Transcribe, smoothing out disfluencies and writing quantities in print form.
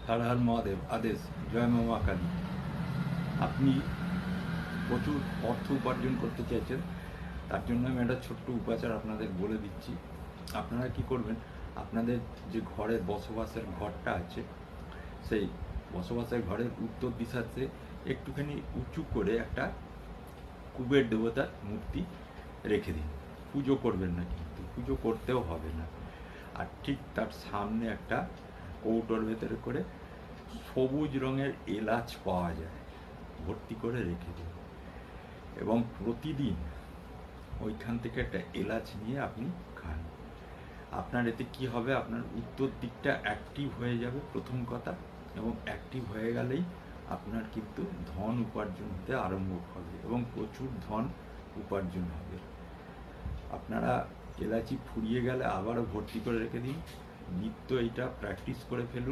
হর হর মহাদেব আদেশ, জয় মা মা কালী। আপনি প্রচুর অর্থ উপার্জন করতে চাইছেন, তার জন্য আমি একটা ছোট্ট উপাচার আপনাদের বলে দিচ্ছি। আপনারা কি করবেন, আপনাদের যে ঘরের বসবাসের ঘরটা আছে, সেই বসবাসের ঘরের উত্তর দিশাতে একটুখানি উঁচু করে একটা কুবের দেবতার মূর্তি রেখে দিন। পুজো করবেন না, কিন্তু পুজো করতেও হবে না। আর ঠিক তার সামনে একটা কৌটোর ভেতরে করে সবুজ রঙের এলাচ পাওয়া যায়, ভর্তি করে রেখে দিন। এবং প্রতিদিন ওইখান থেকে একটা এলাচ নিয়ে আপনি খান। আপনার এতে কি হবে, আপনার উত্তর দিকটা অ্যাক্টিভ হয়ে যাবে প্রথম কথা, এবং অ্যাক্টিভ হয়ে গেলেই আপনার কিন্তু ধন উপার্জন হতে আরম্ভ হবে এবং প্রচুর ধন উপার্জন হবে। আপনারা এলাচি ফুরিয়ে গেলে আবারও ভর্তি করে রেখে দিন, নিত্য এইটা প্র্যাকটিস করে ফেলুন।